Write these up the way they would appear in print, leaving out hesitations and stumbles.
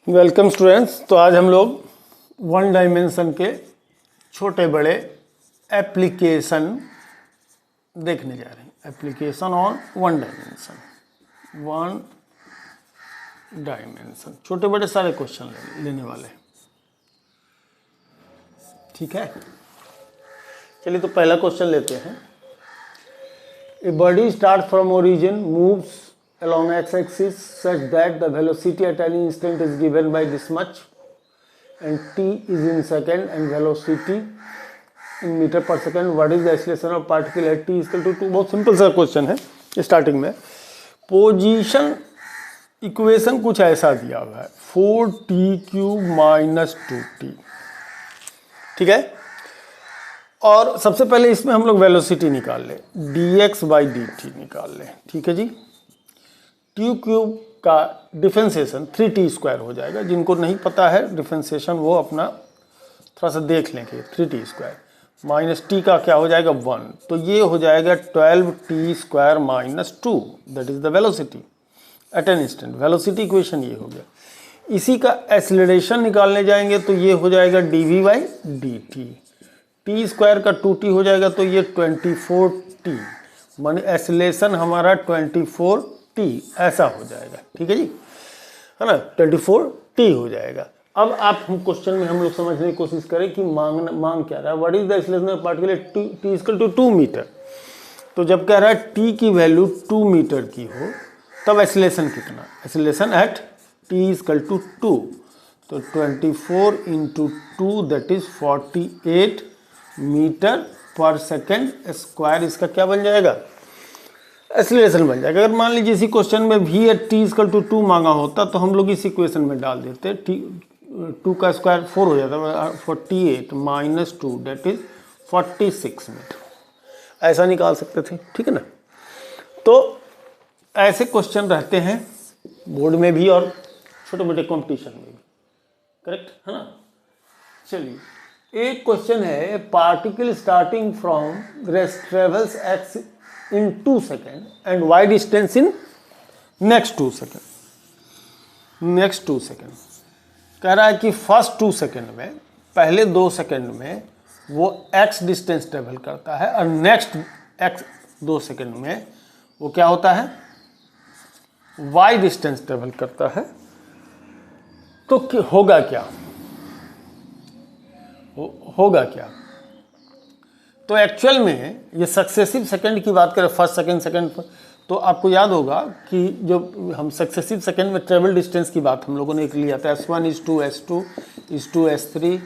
Welcome students. तो आज हम लोग वन डायमेंशन के छोटे बड़े एप्लीकेशन देखने जा रहे हैं। एप्लीकेशन ऑन वन डायमेंशन छोटे बड़े सारे क्वेश्चन लेने वाले हैं। ठीक है, चलिए तो पहला क्वेश्चन लेते हैं। ए body start from origin moves along x-axis such that the velocity at any instant is given by this much and t is in second and velocity in meter per second. What is the acceleration of particle at t is equal to 2? बहुत simple सा question है। Starting में position equation कुछ ऐसा दिया हुआ है 4t³ minus 2t। ठीक है, और सबसे पहले इसमें हम लोग वेलोसिटी निकाल लें, dx/dt निकाल लें। ठीक है जी, t³ का डिफरेंशिएशन 3t² हो जाएगा। जिनको नहीं पता है डिफरेंशिएशन वो अपना थोड़ा सा देख लेंगे। 3t² माइनस t का क्या हो जाएगा 1, तो ये हो जाएगा 12t² minus 2, that is the velocity at an instant. Velocity equation ये हो गया। इसी का एक्सीलरेशन निकालने जाएंगे तो ये हो जाएगा dv/dt। t² का 2t हो जाएगा तो ये 24t, माने एक्सीलरेशन हमारा 24t ऐसा हो जाएगा। ठीक है जी, है ना, 24t हो जाएगा। अब आप हम क्वेश्चन में हम लोग समझने की कोशिश करें कि मांग क्या रहा है। What is the acceleration of particle at t equal to 2 metre. तो जब कह रहा है t की वैल्यू 2 मीटर की हो तब एक्सीलरेशन कितना, acceleration at t equal to 2, तो 24 into 2 that is 48 metre per second square. इसका क्या बन जाएगा, एक्सीलरेशन बन जाएगा। अगर मान लीजिए इसी क्वेश्चन में v at t equal to 2 मांगा होता तो हम लोग इस इक्वेशन में डाल देते, 2 का स्क्वायर 4 हो जाता, 48 माइनस 2 डेट इज 46 मीटर, ऐसा निकाल सकते थे। ठीक है ना, तो ऐसे क्वेश्चन रहते हैं बोर्ड में भी और छोटे मोटे कॉम्पिटिशन में भी, करेक्ट है ना। चलिए एक क्वेश्चन है, particle starting from rest travels x in 2 seconds and y distance in next 2 seconds। next 2 seconds कह रहा है कि फर्स्ट 2 सेकेंड में, पहले 2 सेकेंड में वो x डिस्टेंस ट्रेवल करता है और नेक्स्ट x 2 सेकेंड में वो क्या होता है, y डिस्टेंस ट्रेवल करता है। तो होगा क्या, होगा क्या। तो एक्चुअल में ये सक्सेसिव सेकंड की बात करें, फर्स्ट सेकंड पर, तो आपको याद होगा कि जो हम सक्सेसिव सेकंड में ट्रेवल डिस्टेंस की बात हम लोगों ने एक लिया था, S1 is to S2 is to S3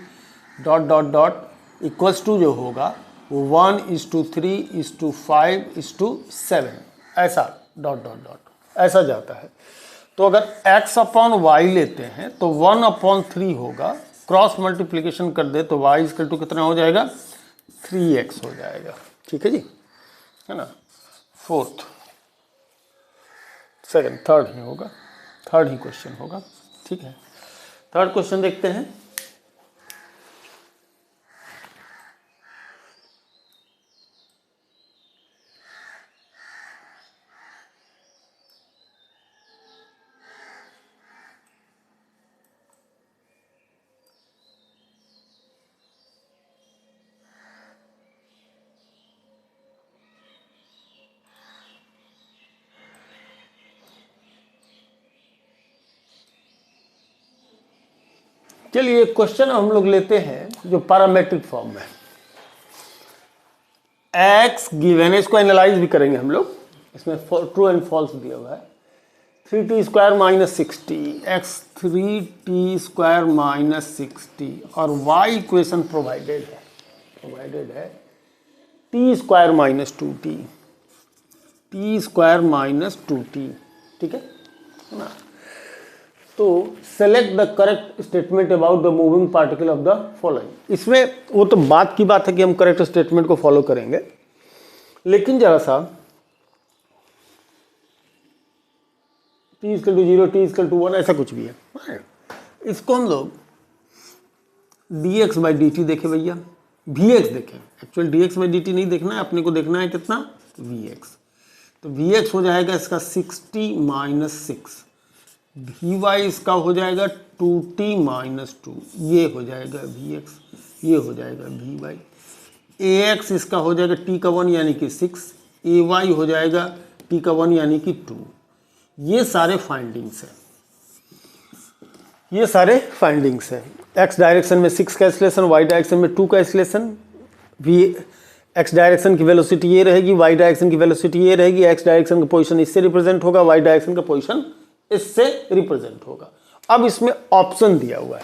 dot dot dot equals to जो होगा वो 1 is to 3 is to 5 is to 7, ऐसा डॉट डॉट डॉट ऐसा जाता है। तो अगर x/y लेते हैं तो 1/3 होगा, क्रॉस मल्टीप्लीकेशन कर दे तो y इक्वल टू कितना हो जाएगा, 3x हो जाएगा। ठीक है जी, है ना। फोर्थ सेकंड थर्ड ही होगा, थर्ड ही क्वेश्चन होगा। ठीक है, थर्ड क्वेश्चन देखते हैं। चलिए एक क्वेश्चन हम लोग लेते हैं जो पैरामेट्रिक फॉर्म में, x गिवन है, इसको एनालाइज भी करेंगे हम लोग। इसमें ट्रू एंड फॉल्स दिया हुआ है। 3t² minus 60, x 3t² minus 60 और y इक्वेशन प्रोवाइडेड है t² minus 2t, t² minus 2t। ठीक है ना। तो select the correct statement about the moving particle of the following. इसमें वो तो बात की बात है कि हम करेक्ट स्टेटमेंट को फॉलो करेंगे, लेकिन जरा सा t equal to 0, t equal to 1 ऐसा कुछ भी है। इसको हम लोग dx/dt देखे भैया, vx देखें। एक्चुअल dx/dt नहीं देखना है, अपने को देखना है कितना, vx। तो vx हो जाएगा इसका 60 माइनस 6, वी वाई इसका हो जाएगा 2t माइनस 2, ये हो जाएगा वी एक्स, ये हो जाएगा वी वाई। ए एक्स इसका हो जाएगा t का 1 यानी कि 6, ए वाई हो जाएगा t का 1 यानी कि 2। ये सारे फाइंडिंग्स हैं, ये सारे फाइंडिंग्स हैं। एक्स डायरेक्शन में 6 का एक्सीलरेशन, वाई डायरेक्शन में 2 का एक्सीलरेशन। वी एक्स डायरेक्शन की वेलोसिटी ये रहेगी, वाई डायरेक्शन की वेलोसिटी ये रहेगी। एक्स डायरेक्शन का पोजीशन इससे रिप्रेजेंट होगा, वाई डायरेक्शन का पोजीशन इससे रिप्रेजेंट होगा। अब इसमें ऑप्शन दिया हुआ है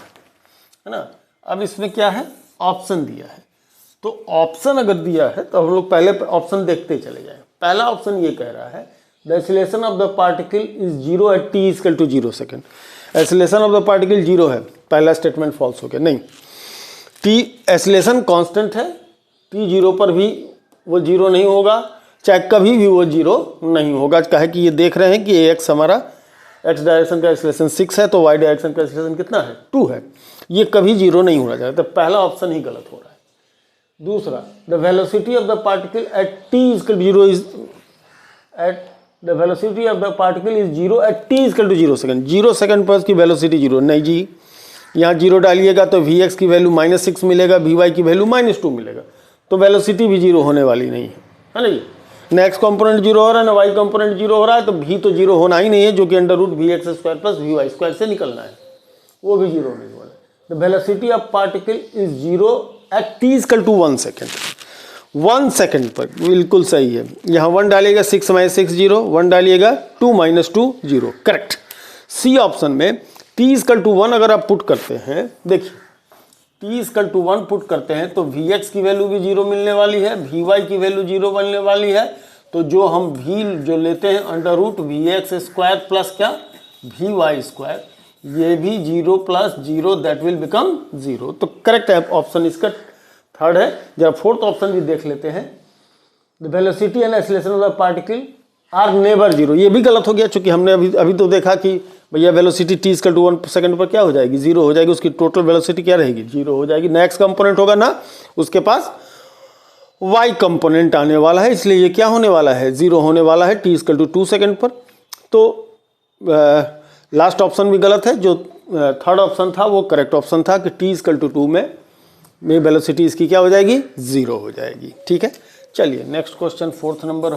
ना, अब इसमें क्या है, ऑप्शन दिया है। तो ऑप्शन अगर दिया है तो हम लोग पहले ऑप्शन देखते चले जाएं। पहला ऑप्शन ये कह रहा है the acceleration of the particle is 0 at t equal to 0 second. Acceleration of the particle 0 है, पहला स्टेटमेंट फॉल्स हो गया। नहीं, t एक्सीलरेशन कांस्टेंट है, t 0 पर भी वो 0 नहीं होगा, चाहे कभी भी वो 0 नहीं होगा। कहे कि ये देख रहे हैं कि ax हमारा x डायरेक्शन का एक्सीलरेशन 6 है, तो y डायरेक्शन का एक्सीलरेशन कितना है, 2 है, ये कभी 0 नहीं होना चाहिए। तो पहला ऑप्शन ही गलत हो रहा है। दूसरा, the velocity of the particle at t equal 0 is at the velocity of the particle is 0 at t equal to 0 second. 0 second पर उसकी वेलोसिटी 0 नहीं जी, यहाँ 0 डालिएगा तो Vx की वैल्यू -6 मिलेगा, Vy की वैल्यू -2 मिलेगा, तो वेलोसिटी भी 0 होने वाली नहीं है ना जी। न x कंपोनेंट 0 हो रहा है, न y कंपोनेंट 0 हो रहा है, तो v तो 0 होना ही नहीं है, जो कि √Vx² प्लस Vy² से निकलना है, वो भी 0 नहीं होना है। The velocity of particle is 0 at t equal to 1 second. 1 second पर बिल्कुल सही है। यहाँ 1 डालिएगा 6 - 6 0, 1 डालिएगा 2 - 2 0, करेक्ट। सी ऑप्शन में t इक्वल टू 1 अगर आप पुट करते हैं, देखिए t इक्वल टू 1 पुट करते हैं तो Vx की वैल्यू भी 0 मिलने वाली है, Vy की वैल्यू 0 बनने वाली है। तो जो हम v जो लेते हैं √Vx² प्लस क्या Vy², ये भी 0 + 0 दैट विल बिकम 0। तो करेक्ट है ऑप्शन इसका थर्ड है। जब फोर्थ ऑप्शन भी देख लेते हैं, the velocity and acceleration of the particle are never 0, ये भी गलत हो गया, चूंकि हमने अभी तो देखा कि भैया velocity t equal to 1 second पर क्या हो जाएगी, 0 हो जाएगी, उसकी टोटल वेलोसिटी क्या रहेगी, 0 हो जाएगी। नेक्स्ट कंपोनेंट होगा ना, उसके पास y कंपोनेंट आने वाला है, इसलिए ये क्या होने वाला है, 0 होने वाला है t इक्वल टू 2 सेकंड पर। तो लास्ट ऑप्शन भी गलत है, जो थर्ड ऑप्शन था वो करेक्ट ऑप्शन था कि t इक्वल टू 2 में वेलोसिटी इसकी क्या हो जाएगी, 0 हो जाएगी। ठीक है, चलिए नेक्स्ट क्वेश्चन 4th नंबर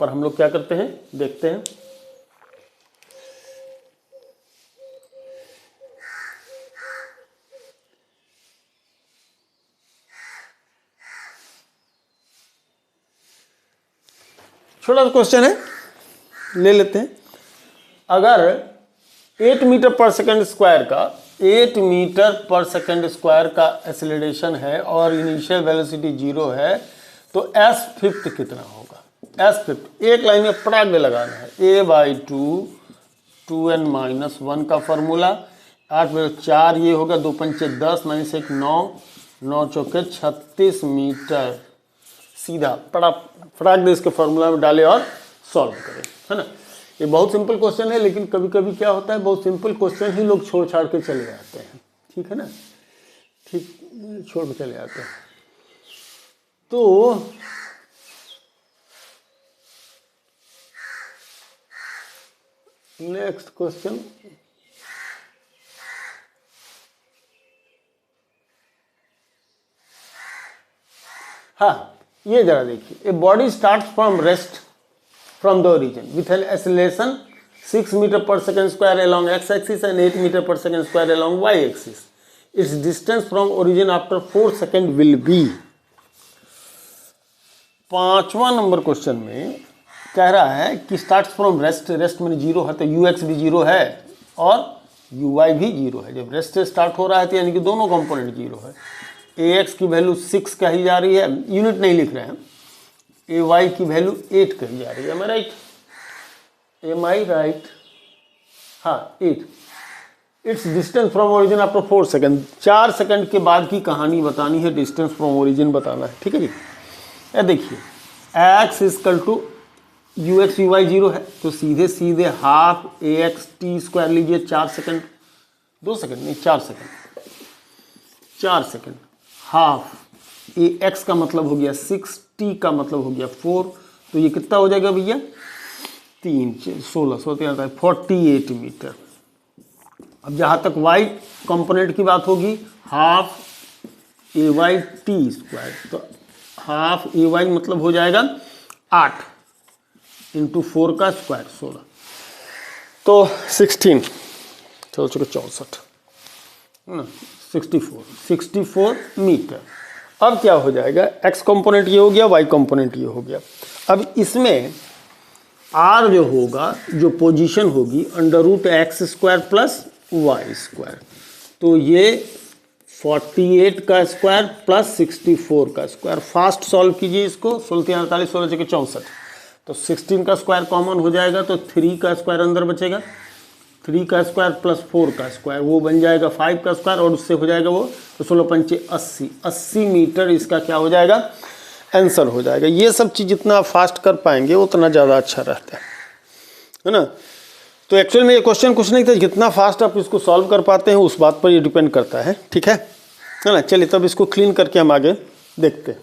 पर हम लोग क्या करते हैं, देखते हैं। छोटा सा क्वेश्चन है, ले लेते हैं। अगर 8 मीटर पर सेकंड स्क्वायर का 8 मीटर पर सेकंड स्क्वायर का एक्सेलरेशन है और इनिशियल वेलोसिटी 0 है, तो s⁻⁵ कितना होगा। s⁻⁵ एक लाइन में पटाख में लगाना है, a/2 2n-1 का फॉर्मूला, 8/4 ये होगा, 2 पंचे 10 - 1 9, 9 चौके 36 मीटर। सीधा फटाक दे इसके फॉर्मूला में डाले और सॉल्व करें, है ना। ये बहुत सिंपल क्वेश्चन है, लेकिन कभी कभी क्या होता है, बहुत सिंपल क्वेश्चन ही लोग छोड़ छाड़ के चले जाते हैं, ठीक है ना, ठीक छोड़ के चले जाते हैं। तो नेक्स्ट क्वेश्चन, हाँ ये जरा देखिए, a body start from rest from the origin with an acceleration 6 metre per second square along x axis and 8 metre per second square along y axis. Its distance from origin after 4 second will be। 5वां number question में कह रहा है कि start from rest, rest में 0 है तो ux भी 0 है और uy भी 0 है। जब रेस्ट से स्टार्ट हो रहा है तो यानी कि दोनों कंपोनेंट 0 है। ax की वैल्यू 6 कही जा रही है, यूनिट नहीं लिख रहे हैं, ay की वैल्यू 8 कही जा रही है, am I right? Am I right? हाँ 8। It's distance from origin after 4 second, 4 second के बाद की कहानी बतानी है, डिस्टेंस फ्रॉम ओरिजिन बताना है, ठीक है जी। ये देखिए x equal to ux uy 0 है, तो सीधे सीधे हाफ ax t स्क्वायर लीजिए, 4 सेकेंड, 2 सेकेंड नहीं 4 सेकेंड, 4 सेकेंड, हाफ ax का मतलब हो गया 6, t का मतलब हो गया 4, तो ये कितना हो जाएगा भैया, 3 16 48 मीटर। अब जहाँ तक y कंपोनेंट की बात होगी, हाफ ए वाई टी स्क्वायर, तो हाफ ए वाई मतलब हो जाएगा 8 इंटू 4 का स्क्वायर 16, तो 16 चलो 64 है ना, 64 मीटर। अब क्या हो जाएगा, x कंपोनेंट ये हो गया, y कंपोनेंट ये हो गया। अब इसमें r जो होगा, जो पोजीशन होगी √x² प्लस y², तो ये 48 का स्क्वायर प्लस 64 का स्क्वायर। फास्ट सॉल्व कीजिए इसको, 16 48 16 जगह 64, तो 16 का स्क्वायर कॉमन हो जाएगा, तो 3 का स्क्वायर अंदर बचेगा, 3 का स्क्वायर प्लस 4 का स्क्वायर वो बन जाएगा 5 का स्क्वायर, और उससे हो जाएगा वो, तो 16 पंचे 80 मीटर इसका क्या हो जाएगा, आंसर हो जाएगा। ये सब चीज़ जितना आप फास्ट कर पाएंगे उतना ज़्यादा अच्छा रहता है ना। तो एक्चुअल में ये क्वेश्चन कुछ नहीं था, जितना फास्ट आप इसको सॉल्व कर पाते हैं उस बात पर ये डिपेंड करता है, ठीक है ना। चलिए तब इसको क्लीन करके हम आगे देखते हैं।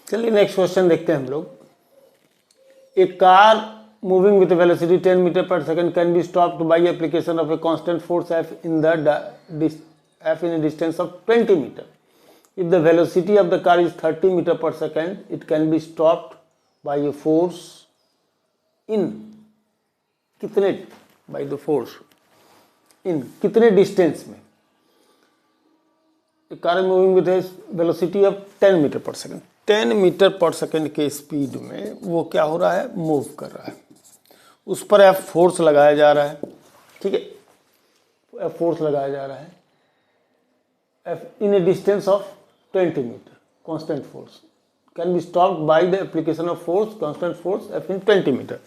चलिए नेक्स्ट क्वेश्चन देखते हैं हम लोग। A car moving with velocity 10 metre per second can be stopped by application of a constant force F in a distance of 20 metre. If the velocity of the car is 30 metre per second, it can be stopped by a force in कितने, by the force in कितने distance में। A car moving with velocity of 10 metre per second, 10 metre per second के speed में वो क्या हो रहा है, मूव कर रहा है। उस पर एफ फोर्स लगाया जा रहा है, ठीक है, एफ फोर्स लगाया जा रहा है, F in a distance of 20 metre, constant force can be stopped by the application of force, constant force F in 20 metre.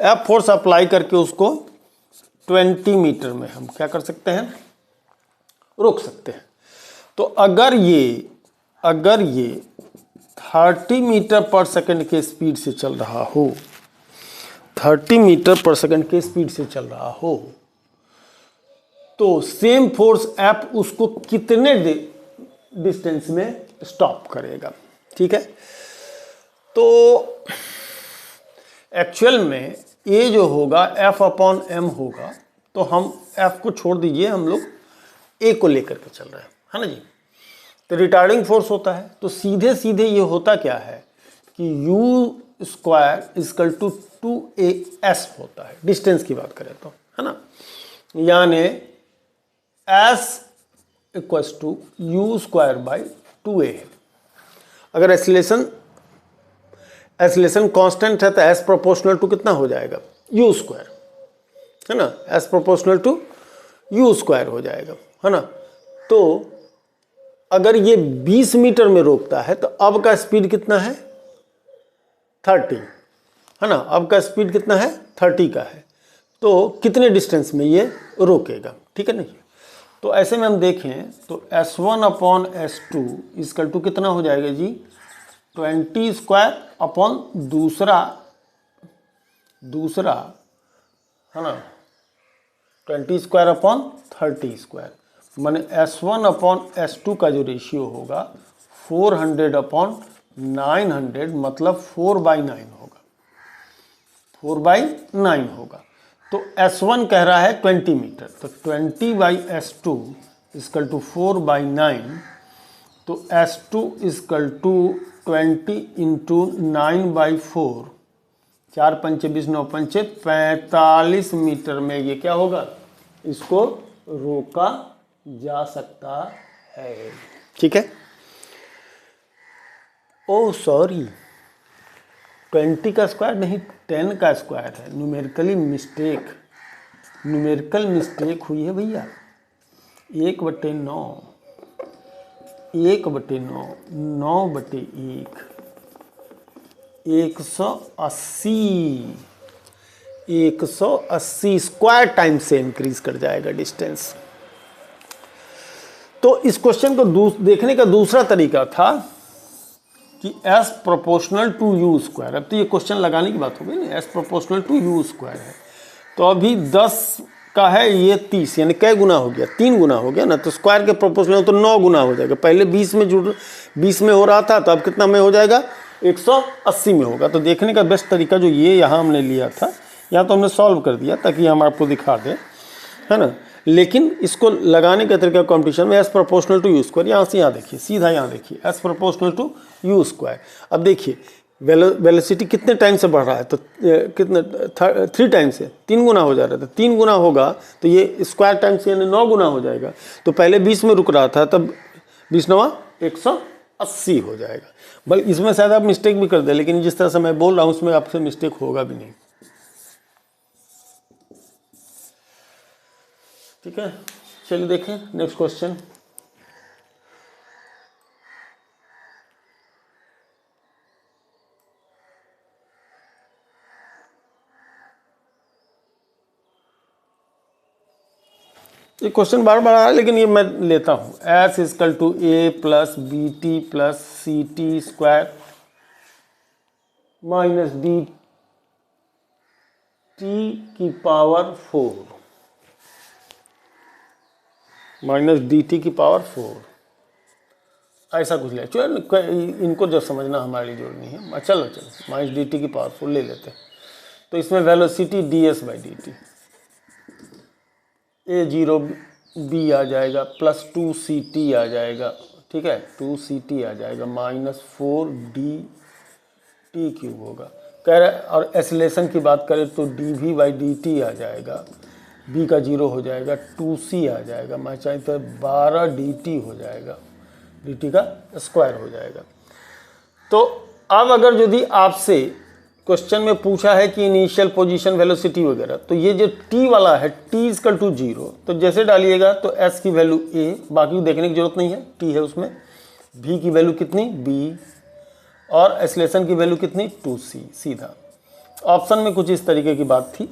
F force apply करके उसको 20 मीटर में हम क्या कर सकते हैं, रोक सकते हैं। तो अगर ये 30 मीटर पर सेकंड के स्पीड से चल रहा हो, 30 मीटर पर सेकंड के स्पीड से चल रहा हो, तो सेम फोर्स एफ उसको कितने डिस्टेंस में स्टॉप करेगा, ठीक है। तो एक्चुअल में ये जो होगा एफ अपॉन एम होगा, तो हम एफ को छोड़ दीजिए, हम लोग ए को लेकर के चल रहे हैं, है ना जी। तो रिटार्डिंग फोर्स होता है, तो सीधे सीधे ये होता क्या है कि u square equal to 2as होता है, डिस्टेंस की बात करें तो, है ना, यानी s equals to u square by 2a है। अगर एक्सीलरेशन कांस्टेंट है तो s प्रोपोर्शनल टू कितना हो जाएगा, u स्क्वायर, है ना, s proportional to u square हो जाएगा, है ना। तो अगर ये 20 मीटर में रोकता है तो अब का स्पीड कितना है, 30, है ना, अब का स्पीड कितना है, 30 का है, तो कितने डिस्टेंस में ये रोकेगा, ठीक है नहीं। तो ऐसे में हम देखें तो S1 upon S2 equal to कितना हो जाएगा जी, 20 स्क्वायर अपॉन दूसरा है ना, 20 स्क्वायर अपॉन 30 स्क्वायर, माने S1 अपॉन S2 का जो रेशियो होगा 400 अपॉन 900, मतलब 4/9 होगा, 4/9 होगा। तो S1 कह रहा है 20 मीटर, तो 20/S2 इक्वल टू 4/9, तो S2 इक्वल टू 20 इंटू 9/4, 4 पंचे 20 9 पंचे 45 मीटर में ये क्या होगा, इसको रोका जा सकता है, ठीक है। ओह सॉरी, 20 का स्क्वायर नहीं 10 का स्क्वायर है, न्यूमेरिकल मिस्टेक हुई है भैया। 1/9 9/1 180 स्क्वायर टाइम से इंक्रीज कर जाएगा डिस्टेंस। तो इस क्वेश्चन को देखने का दूसरा तरीका था कि S proportional to u square. अब तो ये क्वेश्चन लगाने की बात हो गई ना, S proportional to u square है, तो अभी 10 का है, ये 30, यानी कै गुना हो गया, 3 गुना हो gया ना, तो स्क्वायर के प्रोपोर्शनल तो 9 गुना हो जाएगा। पहले 20 में हो रहा था, तो अब कितना में हो जाएगा, 180 में होगा। तो देखने का बेस्ट तरीका जो ये यहाँ हमने लिया था, यहाँ तो हमने सॉल्व कर दिया ताकि हम आपको दिखा दें, है ना। लेकिन इसको लगाने का तरीका कॉम्पिटिशन में S proportional to u square, यहाँ से यहाँ देखिए, सीधा यहाँ देखिए S proportional to u square. अब देखिए वेलोसिटी कितने टाइम से बढ़ रहा है, तो कितने 3 टाइम से 3 गुना हो जा रहा है। तो 3 गुना होगा तो ये स्क्वायर टाइम से यानी 9 गुना हो जाएगा। तो पहले 20 में रुक रहा था, तब 20 9 180 हो जाएगा। बल्कि इसमें शायद आप मिस्टेक भी कर दे, लेकिन जिस तरह से मैं बोल रहा हूँ उसमें आपसे मिस्टेक होगा भी नहीं। ठीक है, चलिए देखें नेक्स्ट क्वेश्चन। ये क्वेश्चन बार बार आ रहा है, लेकिन ये मैं लेता हूँ। S equal to A plus B T plus C T square minus D T की पावर 4 माइनस डी टी की पावर 4, ऐसा कुछ ले। इनको जो समझना हमारे लिए जरूरी नहीं है। चलो माइनस डी टी की पावर 4 ले लेते हैं। तो इसमें velocity D S by D T, A 0 B आ जाएगा प्लस 2 सी टी आ जाएगा, ठीक है, 2 सी टी आ जाएगा माइनस 4 डी टी क्यूब होगा। कह रहा है, और एसिलेशन की बात करें तो D V by D T आ जाएगा, बी का 0 हो जाएगा, 2 सी आ जाएगा, मैं चाहे तो 12 डी टी हो जाएगा, डी टी का स्क्वायर हो जाएगा। तो अब अगर यदि आपसे क्वेश्चन में पूछा है कि इनिशियल पोजीशन वेलोसिटी वगैरह, तो ये जो t वाला है t इजकल टू 0, तो जैसे डालिएगा तो s की वैल्यू a, बाकी देखने की जरूरत नहीं है, t है उसमें, v की वैल्यू कितनी b, और एसिलेशन की वैल्यू कितनी 2c, सीधा। ऑप्शन में कुछ इस तरीके की बात थी,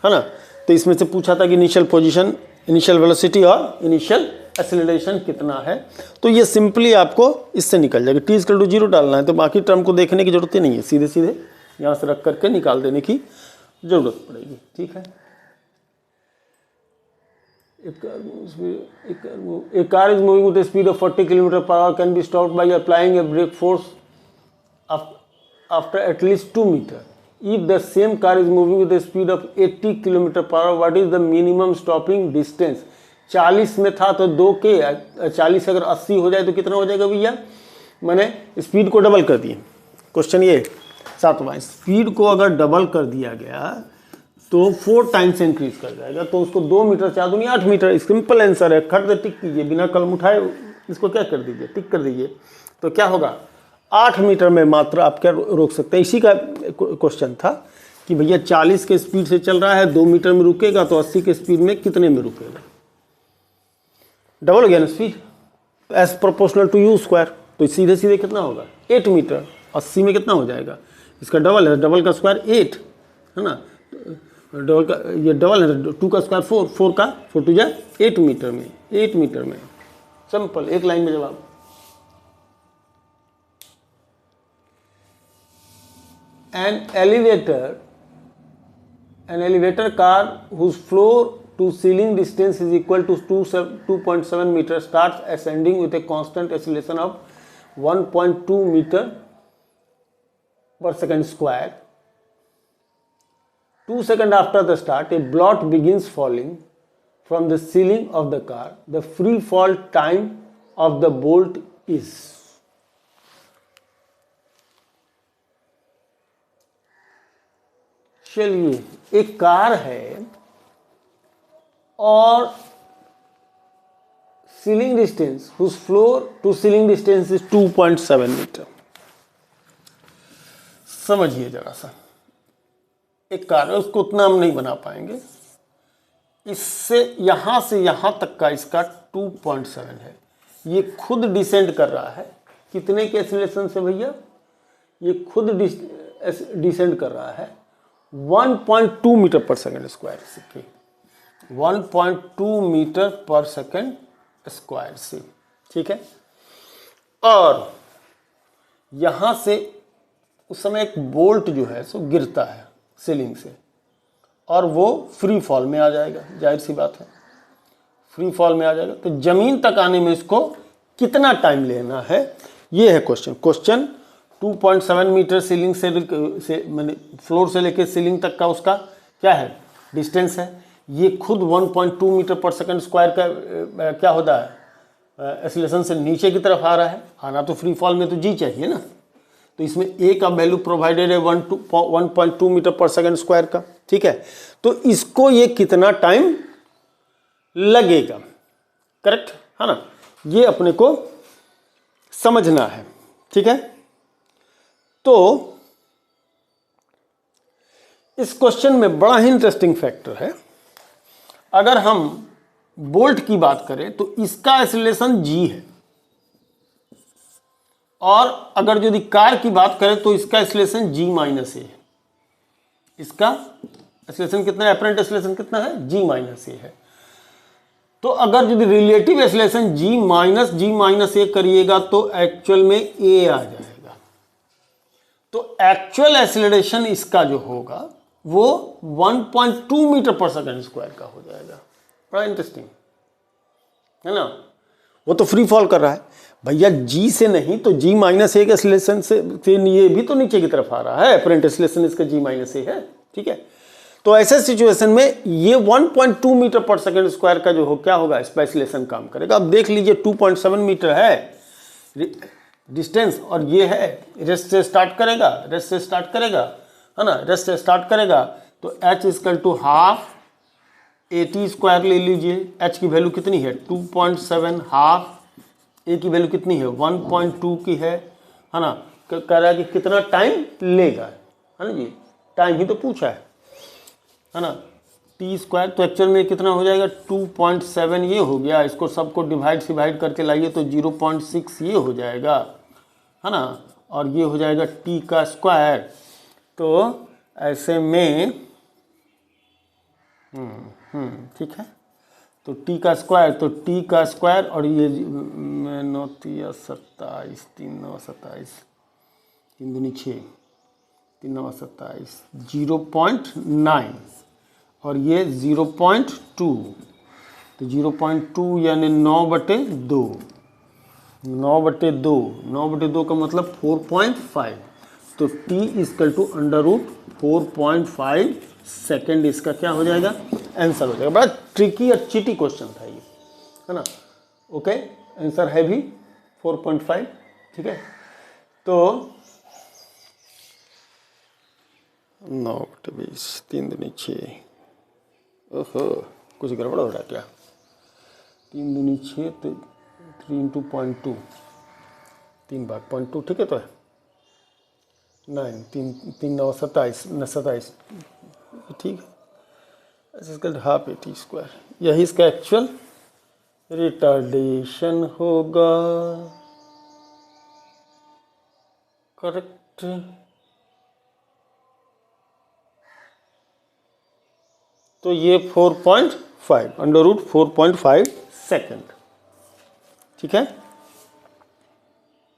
है ना। तो इसमें से पूछा था कि इनिशियल पोजीशन, इनिशियल वेलोसिटी और इनिशियल एक्सेलरेशन कितना है। तो ये सिंपली आपको इससे निकल जाएगा, t इजकल टू 0 डालना है, तो बाकी टर्म को देखने की जरूरत ही नहीं है, सीधे सीधे यहाँ से रख करके निकाल देने की जरूरत पड़ेगी। ठीक है, A car is moving with a speed of 40 km per hour can be stopped by applying a brake force after at least 2 meters. If the same car is moving with a speed of 80 km per hour, what is the minimum stopping distance? 40 में था तो 2 के 40 अगर 80 हो जाए तो कितना हो जाएगा भैया? मैंने स्पीड को डबल कर दिए। क्वेश्चन ये 7वां, स्पीड को अगर डबल कर दिया गया तो 4 टाइम्स इंक्रीज कर जाएगा, तो उसको 2 मीटर 4 दूनी 8 मीटर। सिंपल आंसर है, खट दे टिक कीजिए, बिना कलम उठाए इसको क्या कर दीजिए, टिक कर दीजिए, तो क्या होगा 8 मीटर में मात्र आप क्या रोक सकते हैं। इसी का क्वेश्चन था कि भैया 40 के स्पीड से चल रहा है, 2 मीटर में रुकेगा, तो 80 के स्पीड में कितने में रुकेगा? डबल हो गया ना speed, S proportional to u square, तो सीधे सीधे कितना होगा 8 मीटर। 80 में कितना हो जाएगा, इसका डबल है, डबल का स्क्वायर 8 है ना, डबल का ये डबल है, 2 का स्क्वायर 4, 4 का 4 टू जाए 8 मीटर में, 8 मीटर में। सिंपल, एक लाइन में जवाब। An elevator car whose floor to ceiling distance is equal to 2.7 meters starts ascending with a constant acceleration of 1.2 meter per second square. 2 seconds after the start, a bolt begins falling from the ceiling of the car. The free fall time of the bolt is. चलिए, एक car है और ceiling distance, whose floor to ceiling distance is 2.7 metre. समझिए जरा सा, एक car है, उसको उतना हम नहीं बना पाएंगे, इससे यहां से यहां तक का इसका 2.7 है। ये खुद डिसेंड कर रहा है, कितने के एक्सीलरेशन से भैया? ये खुद डिसेंड कर रहा है 1.2 मीटर पर सेकेंड स्क्वायर से, 1.2 मीटर पर सेकेंड स्क्वायर से, ठीक है। और यहां से उस समय एक बोल्ट जो है सो गिरता है सीलिंग से, और वो फ्री फॉल में आ जाएगा, जाहिर सी बात है फ्री फॉल में आ जाएगा। तो जमीन तक आने में इसको कितना टाइम लेना है, ये है क्वेश्चन। क्वेश्चन 2.7 मीटर सीलिंग से मैंने फ्लोर से लेकर सीलिंग तक का उसका क्या है डिस्टेंस है। ये खुद 1.2 मीटर पर सेकंड स्क्वायर का क्या होता है एक्सीलरेशन से नीचे की तरफ आ रहा है। आना तो फ्री फॉल में तो जी चाहिए ना, तो इसमें ए का वैल्यू प्रोवाइडेड है 1.2 मीटर पर सेकंड स्क्वायर का। ठीक है, तो इसको ये कितना टाइम लगेगा, करेक्ट है ना, ये अपने को समझना है। ठीक है, तो इस क्वेश्चन में बड़ा ही इंटरेस्टिंग फैक्टर है। अगर हम बोल्ट की बात करें तो इसका एक्सीलरेशन जी है, और अगर यदि कार की बात करें तो इसका एक्सीलरेशन जी माइनस ए है। इसका एक्सीलरेशन कितना है, एपरेंट एक्सीलरेशन कितना है, जी माइनस ए है। तो अगर यदि रिलेटिव एक्सीलरेशन जी माइनस ए करिएगा तो एक्चुअल में ए आ जाएगा। तो एक्चुअल एक्सीलरेशन इसका जो होगा वो 1.2 मीटर पर सेकंड स्क्वायर का हो जाएगा। बड़ा इंटरेस्टिंग है ना। वो तो फ्री फॉल कर रहा है भैया, जी से नहीं तो जी माइनस ए के एक्सीलरेशन से ये भी तो नीचे की तरफ आ रहा है, एपरेंट एक्सीलरेशन इसका जी माइनस ए है। ठीक है, तो ऐसे सिचुएशन में ये 1.2 मीटर पर सेकंड स्क्वायर का जो हो क्या होगा, स्पेसिलेशन काम करेगा। अब देख लीजिए 2.7 मीटर है डिस्टेंस, और ये है रेस्ट से स्टार्ट करेगा, है ना, रेस्ट से स्टार्ट करेगा। तो h equal to half AT square ले लीजिए। h की वैल्यू कितनी है 2.7, हाफ a की वैल्यू कितनी है 1.2 की है ना। कह रहा है कि कितना टाइम लेगा, है ना जी, टाइम ही तो पूछा है ना। टी स्क्वायर तो एक्चुअल में कितना हो जाएगा 2.7 ये हो गया। इसको सबको डिवाइड करके लाइए तो 0.6 ये हो जाएगा, है ना, और ये हो जाएगा टी का स्क्वायर। तो ऐसे में ठीक है, तो टी का स्क्वायर और ये 9 3 27 3 9 27 3 दूनी 6 3 9 27 0.9 और ये 0.2, तो 0.2 यानी 9/2 9/2 का मतलब 4.5। तो t इक्वल टू √4.5 सेकेंड इसका क्या हो जाएगा, आंसर हो जाएगा। बड़ा ट्रिकी और चीटी क्वेश्चन था ये, है ना। ओके, आंसर है भी 4.5। ठीक है, तो 9/20 3 दूनी 6, ओहो कुछ गड़बड़ हो रहा है क्या, 3 दूनी 6 तो 3 × 0.2 3 भाग 0.2, ठीक है, तो है 9 3 9 27 ठीक है। इसका हाफ AT स्क्वायर, यही इसका एक्चुअल रिटार्डेशन होगा, करेक्ट। तो ये 4.5 √4.5 सेकेंड, ठीक है।